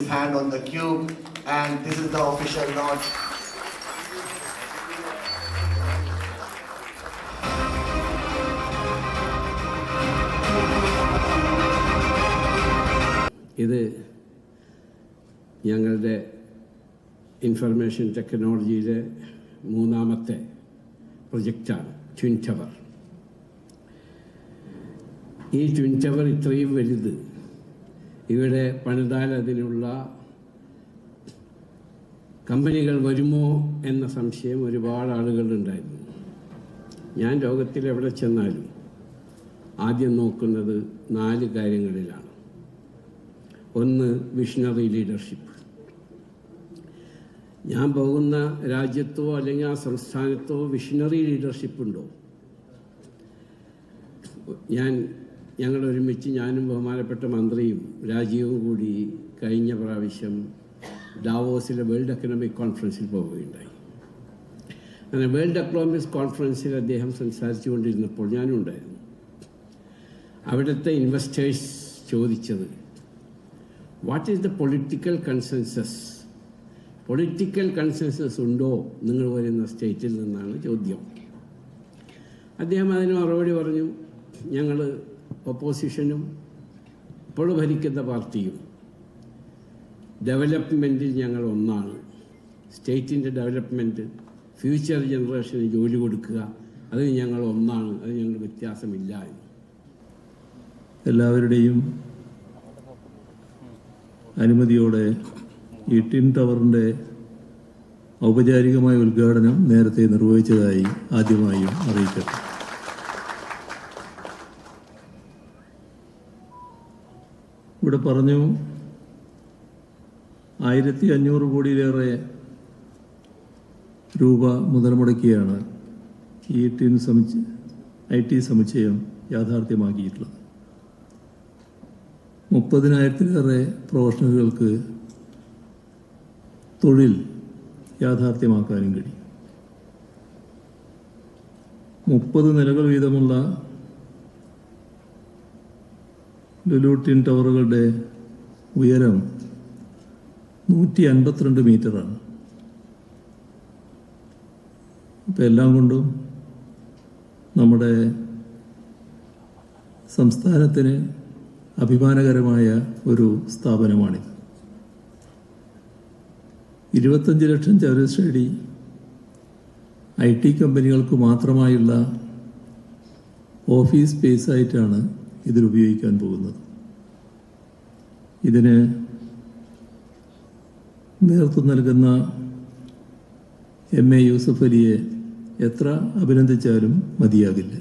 Hand on the cube, and this is the official nod. ഇത് ഞങ്ങളുടെ information ടെക്നോളജിയിലെ മൂന്നാമത്തെ പ്രൊജക്റ്റാണ് twin tower. ഈ twin tower ഇത്രയും വലുത് ഇവിടെ പണിതാൽ അതിനുള്ള കമ്പനികൾ വരുമോ എന്ന സംശയം ഒരുപാട് ആളുകളുണ്ടായിരുന്നു. ഞാൻ ലോകത്തിൽ എവിടെ ചെന്നാലും ആദ്യം നോക്കുന്നത് 4 കാര്യങ്ങളിലാണ്. ഒന്ന്, വിഷണറി ലീഡർഷിപ്പ്. ഞാൻ പോകുന്ന രാജ്യത്തോ അല്ലെങ്കിൽ ആ സംസ്ഥാനത്തോ വിഷണറി ലീഡർഷിപ്പ് ഉണ്ടോ? ഞങ്ങൾ ഒരുമിച്ച് ഞാനും ബഹുമാനപ്പെട്ട മന്ത്രിയും രാജീവും കൂടി കഴിഞ്ഞ പ്രാവശ്യം ഡാവോസിലെ വേൾഡ് എക്കണോമിക് കോൺഫറൻസിൽ പോവുകയുണ്ടായി. അങ്ങനെ വേൾഡ് എക്കണോമിക് കോൺഫറൻസിൽ അദ്ദേഹം സംസാരിച്ചു കൊണ്ടിരുന്നപ്പോൾ ഞാനും ഉണ്ടായിരുന്നു. അവിടുത്തെ ഇൻവെസ്റ്റേഴ്സ് ചോദിച്ചത്, what is the political consensus? Political consensus ഉണ്ടോ നിങ്ങൾ വരുന്ന സ്റ്റേറ്റിൽ നിന്നാണ് ചോദ്യം. അദ്ദേഹം അതിന് മറുപടി പറഞ്ഞു, ഞങ്ങൾ ഒപ്പോസിഷനും ഇപ്പോൾ ഭരിക്കുന്ന പാർട്ടിയും ഡെവലപ്മെൻറ്റിൽ ഞങ്ങൾ ഒന്നാണ്. സ്റ്റേറ്റിൻ്റെ ഡെവലപ്മെൻറ്റ്, ഫ്യൂച്ചർ ജനറേഷന് ജോലി കൊടുക്കുക, അത് ഞങ്ങൾ ഒന്നാണ്, അത് ഞങ്ങൾ വ്യത്യാസമില്ല എന്ന്. എല്ലാവരുടെയും അനുമതിയോടെ ഈ ട്വിൻ ടവറിൻ്റെ ഔപചാരികമായ ഉദ്ഘാടനം നേരത്തെ നിർവഹിച്ചതായി ആദ്യമായും അറിയിക്കട്ടെ. ഇവിടെ പറഞ്ഞു 1500 കോടിയിലേറെ രൂപ മുതൽ മുടക്കിയാണ് ഈ IT സമുച്ചയം യാഥാർത്ഥ്യമാക്കിയിട്ടുള്ളത്. 30,000-ലേറെ പ്രൊഫഷണലുകൾക്ക് തൊഴിൽ യാഥാർത്ഥ്യമാക്കാനും കഴിയും. 30 നിലകൾ വീതമുള്ള ലുലു ട്വിൻ ടവറുകളുടെ ഉയരം 152 മീറ്ററാണ്. ഇപ്പം എല്ലാം കൊണ്ടും നമ്മുടെ സംസ്ഥാനത്തിന് അഭിമാനകരമായ ഒരു സ്ഥാപനമാണിത്. 25 ലക്ഷം ചതുരശ്ര അടി IT കമ്പനികൾക്ക് മാത്രമായുള്ള ഓഫീസ് സ്പേസായിട്ടാണ് ഇതിൽ ഉപയോഗിക്കാൻ പോകുന്നത്. ഇതിന് നേതൃത്വം നൽകുന്ന MA യൂസഫ് അലിയെ എത്ര അഭിനന്ദിച്ചാലും മതിയാകില്ല.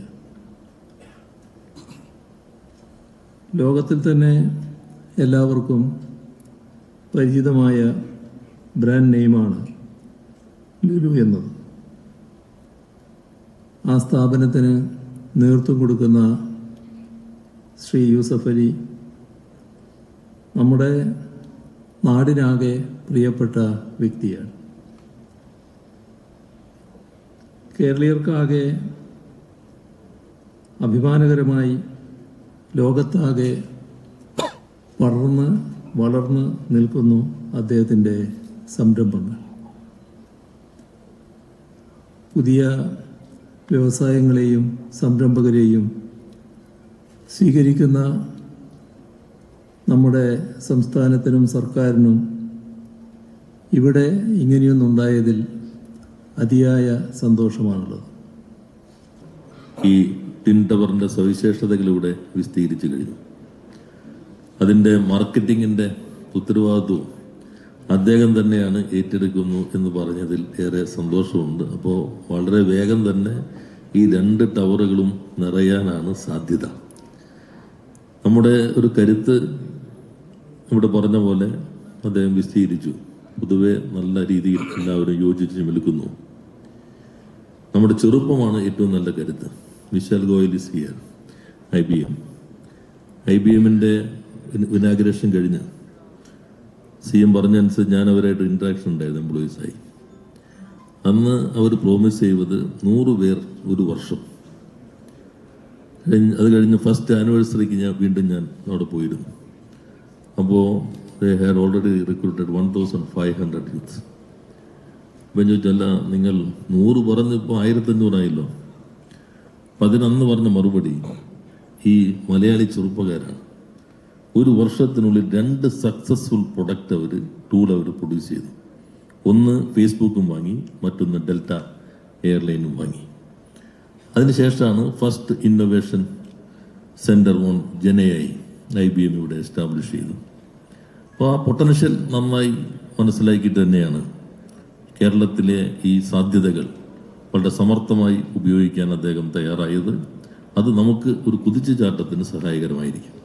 ലോകത്തിൽ തന്നെ എല്ലാവർക്കും പരിചിതമായ ബ്രാൻഡ് നെയിമാണ് ലുലു എന്നത്. ആ സ്ഥാപനത്തിന് നേതൃത്വം കൊടുക്കുന്ന ശ്രീ യൂസഫ് അലി നമ്മുടെ നാടിനാകെ പ്രിയപ്പെട്ട വ്യക്തിയാണ്. കേരളീയർക്കാകെ അഭിമാനകരമായി ലോകത്താകെ വളർന്ന് നിൽക്കുന്നു അദ്ദേഹത്തിൻ്റെ സംരംഭങ്ങൾ. പുതിയ വ്യവസായങ്ങളെയും സംരംഭകരെയും സ്വീകരിക്കുന്ന നമ്മുടെ സംസ്ഥാനത്തിനും സർക്കാരിനും ഇവിടെ ഇങ്ങനെയൊന്നുണ്ടായതിൽ അതിയായ സന്തോഷമാണുള്ളത്. ഈ ട്വിൻ ടവറിൻ്റെ സവിശേഷതകളിലൂടെ വിസ്തീരിച്ചു കഴിഞ്ഞു. അതിൻ്റെ മാർക്കറ്റിങ്ങിൻ്റെ ഉത്തരവാദിത്വവും അദ്ദേഹം തന്നെയാണ് ഏറ്റെടുക്കുന്നു എന്ന് പറഞ്ഞതിൽ ഏറെ സന്തോഷമുണ്ട്. അപ്പോൾ വളരെ വേഗം തന്നെ ഈ 2 ടവറുകളും നിറയാനാണ് സാധ്യത. നമ്മുടെ ഒരു കരുത്ത് ഇവിടെ പറഞ്ഞ പോലെ അദ്ദേഹം വിസ്തീരിച്ചു. പൊതുവെ നല്ല രീതിയിൽ എല്ലാവരും യോജിച്ച് നിൽക്കുന്നു. നമ്മുടെ ചെറുപ്പമാണ് ഏറ്റവും നല്ല കരുത്ത്. വിശാൽ ഗോയൽ ഇസ് ഹിയർ, IBM-ന്റെ ഇനാഗുറേഷൻ കഴിഞ്ഞ് CM പറഞ്ഞനുസരിച്ച് ഞാൻ അവരായിട്ട് ഇൻട്രാക്ഷൻ ഉണ്ടായിരുന്നു എംപ്ലോയീസായി. അന്ന് അവർ പ്രോമിസ് ചെയ്തത് 100 പേർ ഒരു വർഷം. അത് കഴിഞ്ഞ് ഫസ്റ്റ് ആനിവേഴ്സറിക്ക് വീണ്ടും ഞാൻ അവിടെ പോയിരുന്നു. അപ്പോൾ they had already recruited 1,500 youths. അപ്പം ചോദിച്ചല്ല, നിങ്ങൾ 100 പറഞ്ഞപ്പോൾ 1,500 ആയല്ലോ. അപ്പം അതിനന്ന് പറഞ്ഞ മറുപടി, ഈ മലയാളി ചെറുപ്പക്കാരാണ്. ഒരു വർഷത്തിനുള്ളിൽ 2 സക്സസ്ഫുൾ പ്രൊഡക്റ്റ് ടൂൾ അവർ പ്രൊഡ്യൂസ് ചെയ്തു. ഒന്ന് ഫേസ്ബുക്കും വാങ്ങി, മറ്റൊന്ന് ഡെൽറ്റ എയർലൈനും വാങ്ങി. അതിനുശേഷമാണ് first innovation centre on Chennai IBM ഇവിടെ എസ്റ്റാബ്ലിഷ് ചെയ്തു. അപ്പോൾ ആ പൊട്ടൻഷ്യൽ നന്നായി മനസ്സിലാക്കിയിട്ട് തന്നെയാണ് കേരളത്തിലെ ഈ സാധ്യതകൾ വളരെ സമർത്ഥമായി ഉപയോഗിക്കാൻ അദ്ദേഹം തയ്യാറായത്. അത് നമുക്ക് ഒരു കുതിച്ചുചാട്ടത്തിന് സഹായകരമായിരിക്കും.